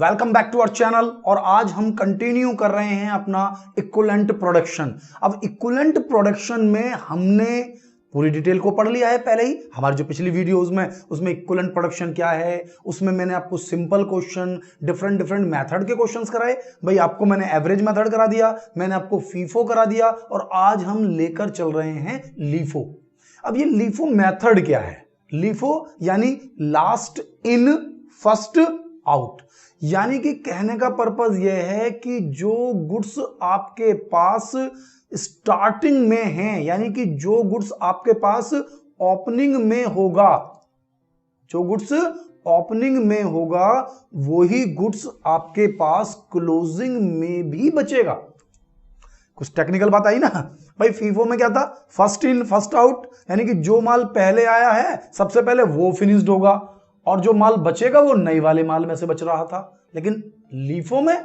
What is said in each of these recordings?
Welcome back to our channel. और आज हम कंटिन्यू कर रहे हैं अपना इक्विवेलेंट प्रोडक्शन। अब इक्विवेलेंट प्रोडक्शन में हमने पूरी डिटेल को पढ़ लिया है पहले ही, हमारी जो पिछली वीडियोस में उसमें इक्विवेलेंट प्रोडक्शन क्या है, उसमें मैंने आपको सिंपल क्वेश्चन, डिफरेंट मेथड के क्वेश्चंस कराए। भाई आपको मैंने एवरेज मेथड करा दिया, मैंने आपको फीफो करा दिया, और आज हम लेकर चल रहे हैं लीफो। अब ये लीफो मेथड क्या है? लीफो यानी लास्ट इन फर्स्ट आउट, यानी कि कहने का पर्पस यह है कि जो गुड्स आपके पास स्टार्टिंग में हैं, यानी कि जो गुड्स आपके पास ओपनिंग में होगा, जो गुड्स ओपनिंग में होगा वही गुड्स आपके पास क्लोजिंग में भी बचेगा। कुछ टेक्निकल बात आई ना भाई। फीफो में क्या था? फर्स्ट इन फर्स्ट आउट, यानी कि जो माल पहले आया है सबसे पहले वो फिनिश्ड होगा, और जो माल बचेगा वो नए वाले माल में से बच रहा था। लेकिन लीफो में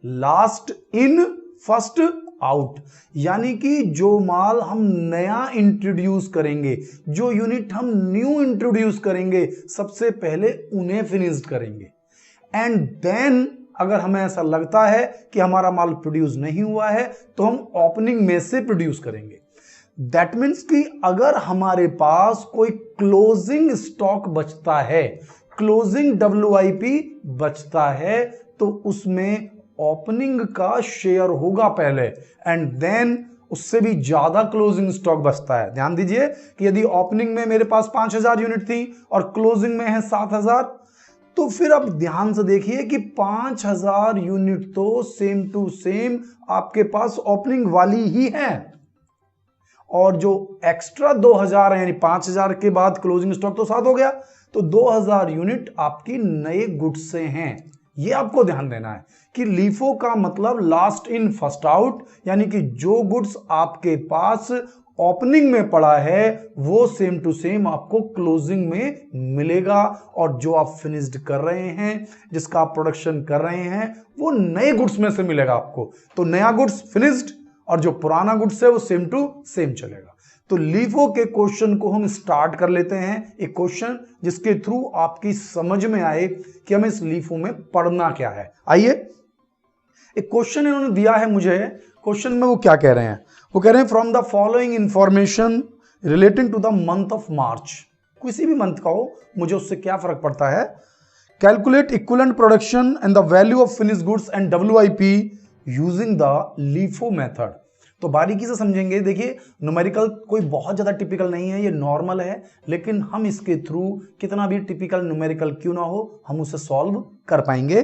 लास्ट इन फर्स्ट आउट, यानी कि जो माल हम नया इंट्रोड्यूस करेंगे, जो यूनिट हम न्यू इंट्रोड्यूस करेंगे, सबसे पहले उन्हें फिनिश्ड करेंगे। एंड देन अगर हमें ऐसा लगता है कि हमारा माल प्रोड्यूस नहीं हुआ है तो हम ओपनिंग में से प्रोड्यूस करेंगे। दैट मीन्स कि अगर हमारे पास कोई क्लोजिंग स्टॉक बचता है, क्लोजिंग WIP बचता है, तो उसमें ओपनिंग का शेयर होगा पहले, एंड देन उससे भी ज्यादा क्लोजिंग स्टॉक बचता है। ध्यान दीजिए कि यदि ओपनिंग में मेरे पास 5000 यूनिट थी और क्लोजिंग में है 7000, तो फिर अब ध्यान से देखिए कि 5000 यूनिट तो सेम टू सेम आपके पास ओपनिंग वाली ही है, और जो एक्स्ट्रा 2000 है, यानी 5000 के बाद क्लोजिंग स्टॉक तो 7 हो गया, तो 2000 यूनिट आपकी नए गुड्स से हैं। ये आपको ध्यान देना है कि लीफो का मतलब लास्ट इन फर्स्ट आउट, यानी कि जो गुड्स आपके पास ओपनिंग में पड़ा है वो सेम टू सेम आपको क्लोजिंग में मिलेगा, और जो आप फिनिश्ड कर रहे हैं, जिसका आप प्रोडक्शन कर रहे हैं, वो नए गुड्स में से मिलेगा आपको। तो नया गुड्स फिनिश्ड, और जो पुराना गुड्स है वो सेम टू सेम चलेगा। तो लीफो के क्वेश्चन को हम स्टार्ट कर लेते हैं। एक क्वेश्चन जिसके थ्रू आपकी समझ में आए कि हमें इस लीफो में पढ़ना क्या है। आइए, एक क्वेश्चन इन्होंने दिया है मुझे। क्वेश्चन में वो क्या कह रहे हैं? वो कह रहे हैं from the following information relating to the month of March. किसी भी मंथ का हो, मुझे उससे क्या फर्क पड़ता है। Calculate equivalent production and the value of finished goods and WIP using the LIFO method. तो बारीकी से समझेंगे। देखिए, न्यूमेरिकल कोई बहुत ज्यादा टिपिकल नहीं है, ये नॉर्मल है, लेकिन हम इसके थ्रू कितना भी टिपिकल न्यूमेरिकल क्यों ना हो, हम उसे सॉल्व कर पाएंगे।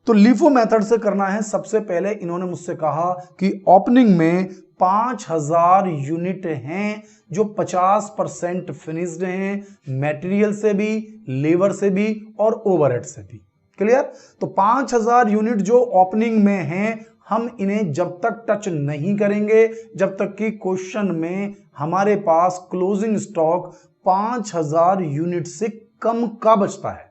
तो लीफो मेथड से करना है। सबसे पहले इन्होंने मुझसे कहा कि ओपनिंग में 5000 यूनिट हैं जो 50% फिनिश्ड हैं, मटेरियल से भी, लेबर से भी और ओवरहेड से भी। क्लियर? तो 5000 यूनिट जो ओपनिंग में हैं, हम इन्हें जब तक टच नहीं करेंगे जब तक कि क्वेश्चन में हमारे पास क्लोजिंग स्टॉक 5000 यूनिट से कम का बचता है।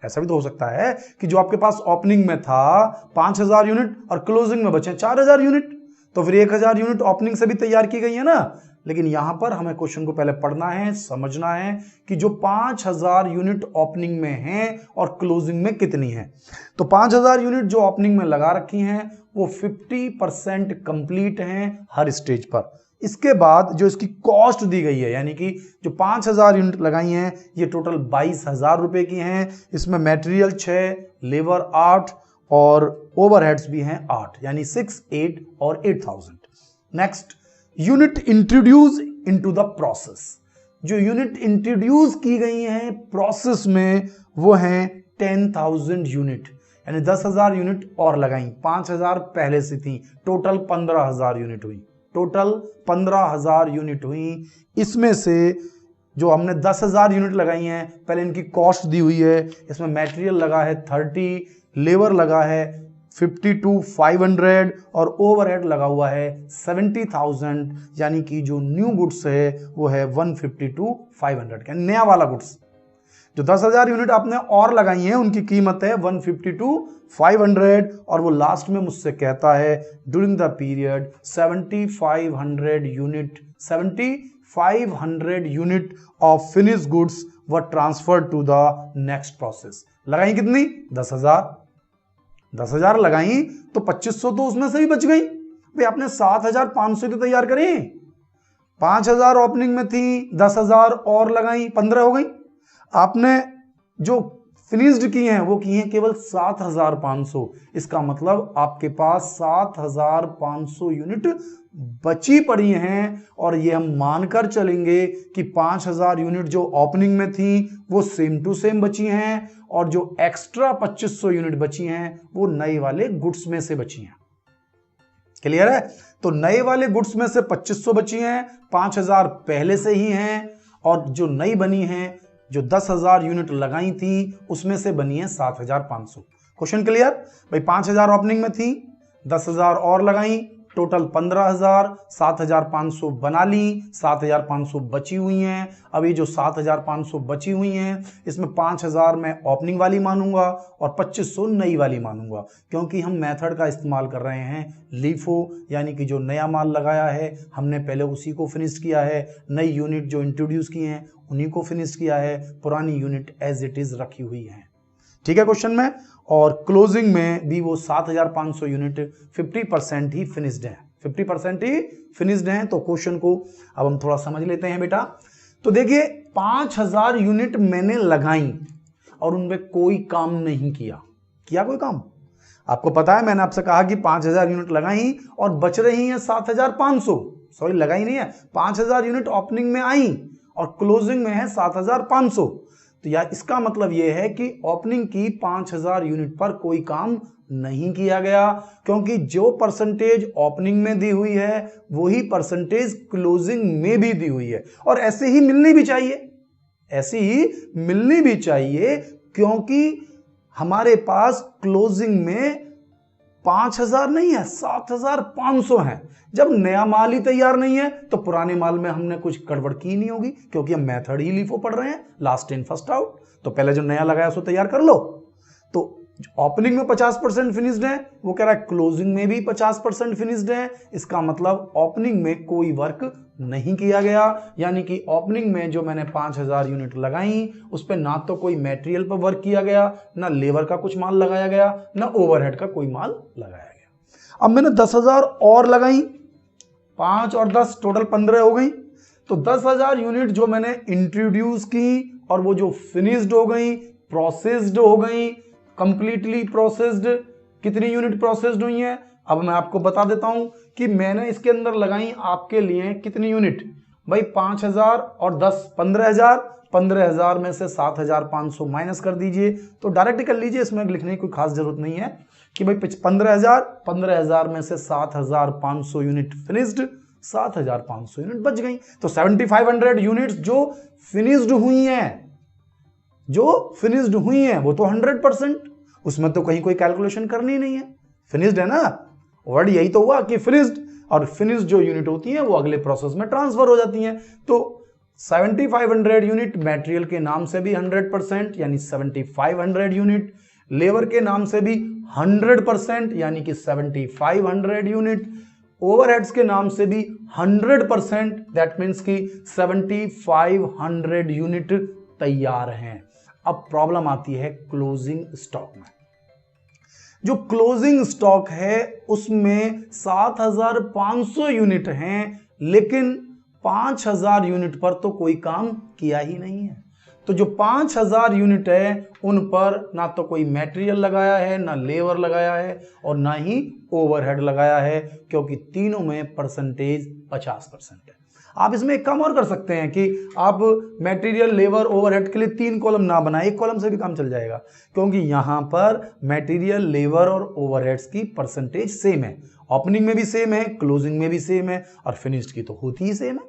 ऐसा भी तो हो सकता है कि जो आपके पास ओपनिंग में था 5000 यूनिट और क्लोजिंग में बचे 4000 यूनिट, तो फिर 1000 यूनिट ओपनिंग से भी तैयार की गई है ना। लेकिन यहां पर हमें क्वेश्चन को पहले पढ़ना है, समझना है कि जो 5000 यूनिट ओपनिंग में हैं और क्लोजिंग में कितनी है। तो 5000 यूनिट जो ओपनिंग में लगा रखी हैं वो 50% कंप्लीट हैं हर स्टेज पर। इसके बाद जो इसकी कॉस्ट दी गई है, यानी कि जो 5000 यूनिट लगाई हैं, ये टोटल 22000 रुपए की हैं। इसमें मटेरियल 6, लेबर 8 और ओवरहेड्स भी हैं 8, यानी 6, 8 और 8000। Next, unit introduce into the process. जो यूनिट इंट्रोड्यूस की गई हैं प्रोसेस में वो हैं 10,000 यूनिट, यानी 10,000 यूनिट और लगाई। 5,000 पहले से थी, टोटल 15,000 यूनिट हुई। टोटल 15,000 यूनिट हुई। इसमें से जो हमने 10,000 यूनिट लगाई हैं, पहले इनकी कॉस्ट दी हुई है। इसमें मटेरियल लगा है 30, लेबर लगा है 52,500 और ओवरहेड लगा हुआ है 70,000, यानी कि जो न्यू गुड्स है वो है 152,500 का नया वाला गुड्स। जो 10,000 यूनिट आपने और लगाई हैं उनकी कीमत है 152,500, और वो लास्ट में मुझसे कहता है during the period 7,500 unit of finish goods were transfer to the next process. लगाई कितनी? 10,000। 10,000 लगाई तो 2500 तो उसमें से ही बच गई। भाई आपने 7,500 तो तैयार करी, 5,000 ओपनिंग में थी, 10,000 और लगाई, 15 हो गई। आपने जो फिनिश्ड की हैं वो की हैं केवल 7,500। इसका मतलब आपके पास 7,500 यूनिट बची पड़ी हैं, और ये हम मानकर चलेंगे कि 5,000 यूनिट जो ओपनिंग में थी वो सेम टू सेम बची हैं, और जो एक्स्ट्रा 2500 यूनिट बची हैं वो नए वाले गुड्स में से बची हैं। क्लियर है? तो नए वाले गुड्स में से 2500 बची हैं, 5,000 पहले से ही हैं, और जो नई बनी हैं, जो 10,000 यूनिट लगाई थी उसमें से बनी है 7,500। Question clear? भाई 5,000 ओपनिंग में थी, 10,000 और लगाई, टोटल 15,000, 7,500 बना ली, 7,500 बची हुई हैं। अब ये जो 7,500 बची हुई हैं इसमें 5,000 मैं ओपनिंग वाली मानूंगा और 2500 नई वाली मानूंगा, क्योंकि हम मेथड का इस्तेमाल कर रहे हैं लीफो, यानी कि जो नया माल लगाया है हमने पहले उसी को फिनिश किया है, नई यूनिट जो इंट्रोड्यूस की हैं उन्हीं को फिनिश किया है, पुरानी यूनिट एज इट इज रखी हुई है। ठीक है क्वेश्चन में? और क्लोजिंग में भी वो 7,500 यूनिट 50% ही फिनिश्ड है, 50% ही फिनिश्ड हैं। तो क्वेश्चन को अब हम थोड़ा समझ लेते हैं बेटा। तो देखिए 5,000 यूनिट मैंने लगाई और उनमें कोई काम नहीं किया कोई काम? आपको पता है मैंने आपसे कहा कि 5,000 यूनिट लगाई और बच रही हैं 7,500, सॉरी लगाई नहीं है, 5,000 यूनिट ओपनिंग में आई और क्लोजिंग में है 7,500। तो यार इसका मतलब यह है कि ओपनिंग की 5,000 यूनिट पर कोई काम नहीं किया गया, क्योंकि जो परसेंटेज ओपनिंग में दी हुई है वही परसेंटेज क्लोजिंग में भी दी हुई है, और ऐसे ही मिलनी भी चाहिए, ऐसी ही मिलनी भी चाहिए, क्योंकि हमारे पास क्लोजिंग में 5,000 नहीं है, 7,500 है। जब नया माल ही तैयार नहीं है तो पुराने माल में हमने कुछ गड़बड़ की नहीं होगी, क्योंकि हम मेथड ही लीफो पढ़ रहे हैं, लास्ट इन फर्स्ट आउट। तो पहले जो नया लगाया उसको तैयार कर लो। तो ओपनिंग में 50% फिनिश्ड है, वो कह रहा है क्लोजिंग में भी 50% फिनिश्ड है। इसका मतलब ओपनिंग में कोई वर्क नहीं किया गया, यानी कि ओपनिंग में जो मैंने 5,000 यूनिट लगाई उस पर ना तो कोई मटेरियल पर वर्क किया गया, ना लेबर का कुछ माल लगाया गया, ना ओवरहेड का कोई माल लगाया गया। अब मैंने 10,000 और लगाई, 5 और 10 टोटल 15 हो गई। तो 10,000 यूनिट जो मैंने इंट्रोड्यूस की और वो जो फिनिश्ड हो गई, प्रोसेस्ड हो गई, कंप्लीटली प्रोसेस्ड। कितनी यूनिट प्रोसेस्ड हुई है अब मैं आपको बता देता हूं कि मैंने इसके अंदर लगाई आपके लिए कितनी यूनिट। भाई 5,000 और 10 15,000, 15,000 में से 7,500 माइनस कर दीजिए, तो डायरेक्ट कर लीजिए, इसमें लिखने की कोई खास जरूरत नहीं है कि भाई 15,000 में से 7,500 यूनिट फिनिश्ड, 7,500 यूनिट बच गई। तो 7,500 यूनिट्स जो फिनिश्ड हुई हैं, वो तो 100%, उसमें तो कहीं कोई कैलकुलेशन करनी नहीं है, फिनिश्ड है ना। वर्ड यही तो हुआ कि फिनिश्ड, और फिनिश्ड जो यूनिट होती है वो अगले प्रोसेस में ट्रांसफर हो जाती हैं। तो 7,500 यूनिट मटेरियल के नाम से भी 100% यानी 7,500 यूनिट, लेबर के नाम से भी 100% यानी कि 7,500 यूनिट, ओवरहेड्स के नाम से भी 100%, दैट मीन्स कि 7,500 यूनिट तैयार हैं। अब प्रॉब्लम आती है क्लोजिंग स्टॉक में। जो क्लोजिंग स्टॉक है उसमें 7,500 यूनिट हैं, लेकिन 5,000 यूनिट पर तो कोई काम किया ही नहीं है। तो जो 5,000 यूनिट है उन पर ना तो कोई मटेरियल लगाया है, ना लेबर लगाया है, और ना ही ओवरहेड लगाया है, क्योंकि तीनों में परसेंटेज 50% है। आप इसमें एक काम और कर सकते हैं कि आप मटेरियल, लेबर, ओवरहेड के लिए 3 कॉलम ना बनाए, 1 कॉलम से भी काम चल जाएगा, क्योंकि यहां पर मटेरियल, लेबर और ओवरहेड्स की परसेंटेज सेम है, ओपनिंग में भी सेम है, क्लोजिंग में भी सेम है, और फिनिश्ड की तो होती ही सेम है।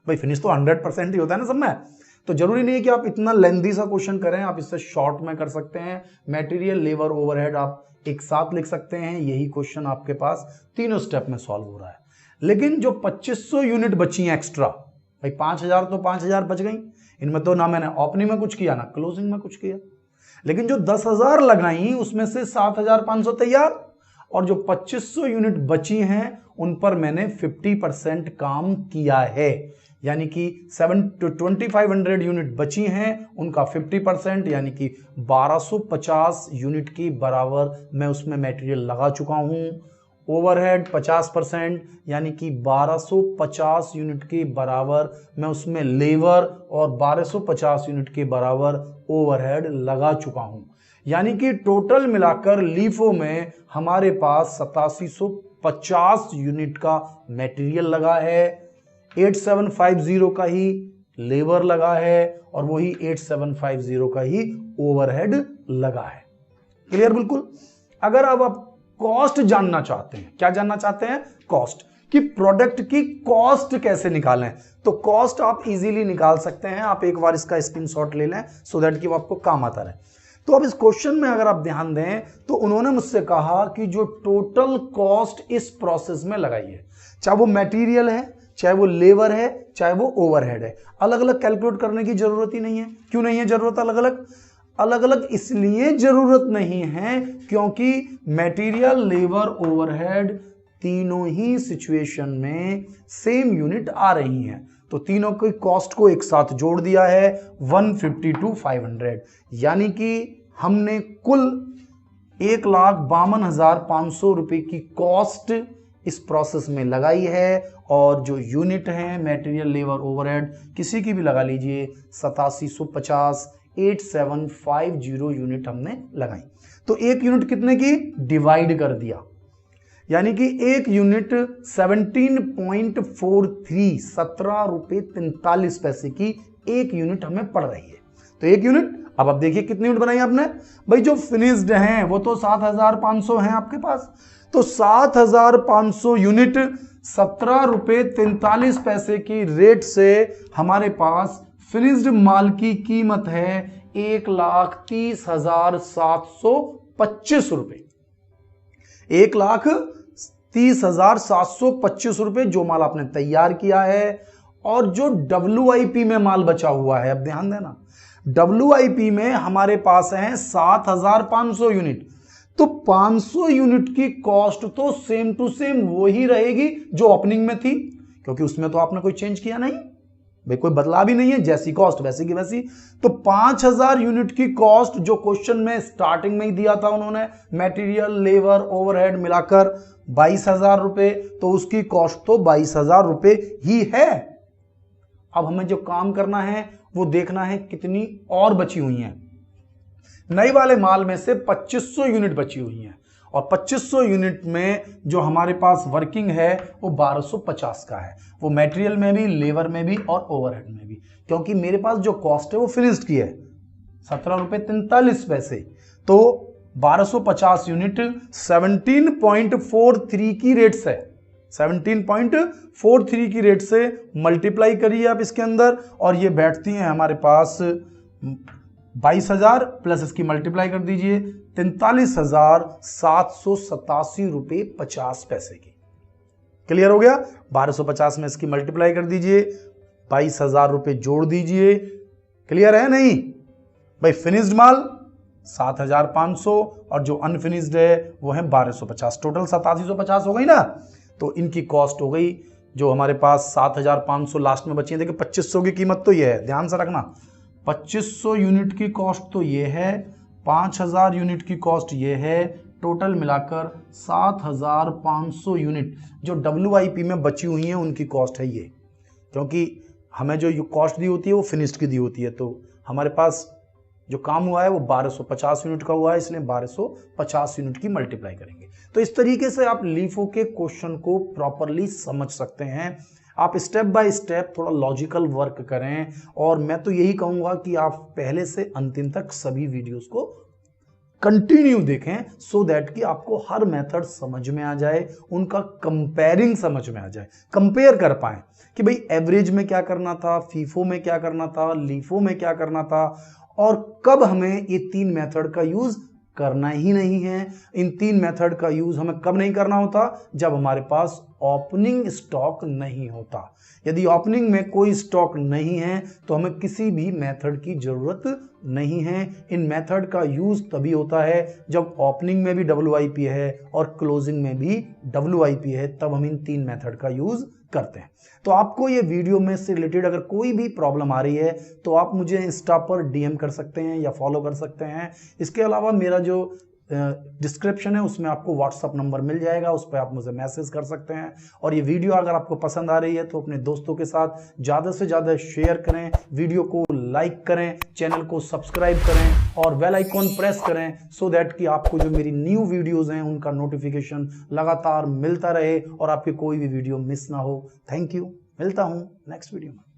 भाई फिनिश तो 100% ही होता है ना सब में। तो जरूरी नहीं है कि आप इतना लेंथी सा क्वेश्चन करें, आप इससे शॉर्ट में कर सकते हैं। मटेरियल, लेबर, ओवरहेड आप एक साथ लिख सकते हैं, यही क्वेश्चन आपके पास तीनों स्टेप में सॉल्व हो रहा है। लेकिन जो 2,500 यूनिट बची हैं एक्स्ट्रा, भाई 5,000 तो 5,000 बच गई, इनमें तो ना मैंने ओपनिंग में कुछ किया ना क्लोजिंग में कुछ किया। लेकिन जो 10,000 लगाई उसमें से 7,500 तैयार, और जो 2,500 यूनिट बची हैं उन पर मैंने 50% काम किया है। यानी कि 2500 यूनिट बची हैं, उनका 50% यानी कि 1250 यूनिट के बराबर मैं उसमें मटेरियल लगा चुका हूं। ओवरहेड 50% यानी कि 1250 यूनिट के बराबर मैं उसमें लेबर और 1250 यूनिट के बराबर ओवरहेड लगा चुका हूं। यानी कि टोटल मिलाकर लीफो में हमारे पास 8750 यूनिट का मटेरियल लगा है, 8750 का ही लेबर लगा है और वही 8750 का ही ओवरहेड लगा है। क्लियर बिल्कुल। अगर अब आप कॉस्ट जानना चाहते हैं, क्या जानना चाहते हैं? कॉस्ट, कि प्रोडक्ट की कॉस्ट कैसे निकालें, तो कॉस्ट आप इजीली निकाल सकते हैं। आप एक बार इसका स्क्रीनशॉट ले लें सो दैट कि वो आपको काम आता रहे। तो अब इस क्वेश्चन में अगर आप ध्यान दें तो उन्होंने मुझसे कहा कि जो टोटल कॉस्ट इस प्रोसेस में लगाई है, चाहे वो मटेरियल है, चाहे वो लेबर है, चाहे वो ओवरहेड है, अलग अलग कैलकुलेट करने की जरूरत ही नहीं है। क्यों नहीं है जरूरत अलग अलग? अलग अलग इसलिए जरूरत नहीं है क्योंकि मटेरियल, लेबर, ओवरहेड तीनों ही सिचुएशन में सेम यूनिट आ रही हैं, तो तीनों की कॉस्ट को एक साथ जोड़ दिया है 152,500, यानी कि हमने कुल 1,52,500 रुपए की कॉस्ट इस प्रोसेस में लगाई है। और जो यूनिट है मटेरियल, लेबर, ओवरहेड किसी की भी लगा लीजिए, 8750 8750 यूनिट हमने लगाई। तो एक यूनिट कितने की? डिवाइड कर दिया, यानी कि एक यूनिट 17.43 17 रुपए 43 पैसे की एक यूनिट हमें पड़ रही है। तो एक यूनिट, अब आप देखिए कितनी यूनिट बनाई आपने भाई। जो फिनिश्ड हैं वो तो 7500 हैं आपके पास, तो 7500 यूनिट 17 रुपए 43 पैसे की रेट से हमारे पास फिनिश्ड माल की कीमत है 1,30,725 रुपए। 1,30,725 रुपए जो माल आपने तैयार किया है। और जो WIP में माल बचा हुआ है, अब ध्यान देना, WIP में हमारे पास है 7,500 यूनिट, तो 500 यूनिट की कॉस्ट तो सेम टू सेम वही रहेगी जो ओपनिंग में थी, क्योंकि उसमें तो आपने कोई चेंज किया नहीं भाई, कोई बदलाव ही नहीं है, जैसी कॉस्ट वैसी की वैसी। तो 5000 यूनिट की कॉस्ट जो क्वेश्चन में स्टार्टिंग में ही दिया था उन्होंने, मटेरियल, लेबर, ओवरहेड मिलाकर 22,000 रुपए, तो उसकी कॉस्ट तो 22,000 रुपए ही है। अब हमें जो काम करना है वो देखना है कितनी और बची हुई हैं। नए वाले माल में से 2500 यूनिट बची हुई हैं, और 2500 यूनिट में जो हमारे पास वर्किंग है वो 1250 का है, वो मटेरियल में भी, लेबर में भी और ओवरहेड में भी, क्योंकि मेरे पास जो कॉस्ट है वो फिनिश्ड की है 17 रुपए 43 पैसे। तो 1250 यूनिट 17.43 की रेट से, 17.43 की रेट से मल्टीप्लाई करिए आप इसके अंदर, और ये बैठती हैं हमारे पास 22,000 प्लस इसकी मल्टीप्लाई कर दीजिए 43,787 रुपए 50 पैसे की। क्लियर हो गया? 1250 में इसकी मल्टीप्लाई कर दीजिए, 22,000 रुपए जोड़ दीजिए। क्लियर है नहीं भाई? फिनिश्ड माल 7,500 और जो अनफिनिश्ड है वो है 1250, टोटल 8750 हो गई ना। तो इनकी कॉस्ट हो गई जो हमारे पास 7,500 लास्ट में बची है। देखिए 2500 की कीमत तो ये है, ध्यान से रखना, 2500 यूनिट की कॉस्ट तो ये है, 5000 यूनिट की कॉस्ट ये है, टोटल मिलाकर 7,500 यूनिट जो WIP में बची हुई हैं उनकी कॉस्ट है ये। क्योंकि हमें जो कॉस्ट दी होती है वो फिनिश्ड की दी होती है, तो हमारे पास जो काम हुआ है वो 1250 यूनिट का हुआ है, इसलिए 1250 यूनिट की मल्टीप्लाई करेंगे। तो इस तरीके से आप लीफो के क्वेश्चन को प्रॉपरली समझ सकते हैं। आप स्टेप बाय स्टेप थोड़ा लॉजिकल वर्क करें, और मैं तो यही कहूंगा कि आप पहले से अंतिम तक सभी वीडियोस को कंटिन्यू देखें, सो दैट कि आपको हर मेथड समझ में आ जाए, उनका कंपेयरिंग समझ में आ जाए, कंपेयर कर पाए कि भाई एवरेज में क्या करना था, फीफो में क्या करना था, लीफो में क्या करना था, और कब हमें ये तीन मेथड का यूज करना ही नहीं है। इन तीन मेथड का यूज हमें कब नहीं करना होता? जब हमारे पास ओपनिंग स्टॉक नहीं होता। यदि ओपनिंग में कोई स्टॉक नहीं है तो हमें किसी भी मेथड की जरूरत नहीं है। इन मेथड का यूज तभी होता है जब ओपनिंग में भी WIP है और क्लोजिंग में भी WIP है, तब हम इन 3 मेथड का यूज करते हैं। तो आपको ये वीडियो में से रिलेटेड अगर कोई भी प्रॉब्लम आ रही है तो आप मुझे इंस्टा पर DM कर सकते हैं या फॉलो कर सकते हैं। इसके अलावा मेरा जो डिस्क्रिप्शन है उसमें आपको व्हाट्सअप नंबर मिल जाएगा, उस पर आप मुझे मैसेज कर सकते हैं। और ये वीडियो अगर आपको पसंद आ रही है तो अपने दोस्तों के साथ ज़्यादा से ज़्यादा शेयर करें, वीडियो को लाइक करें, चैनल को सब्सक्राइब करें और बेल आइकॉन प्रेस करें, सो दैट कि आपको जो मेरी न्यू वीडियोस हैं उनका नोटिफिकेशन लगातार मिलता रहे और आपकी कोई भी वीडियो मिस ना हो। थैंक यू, मिलता हूँ नेक्स्ट वीडियो में।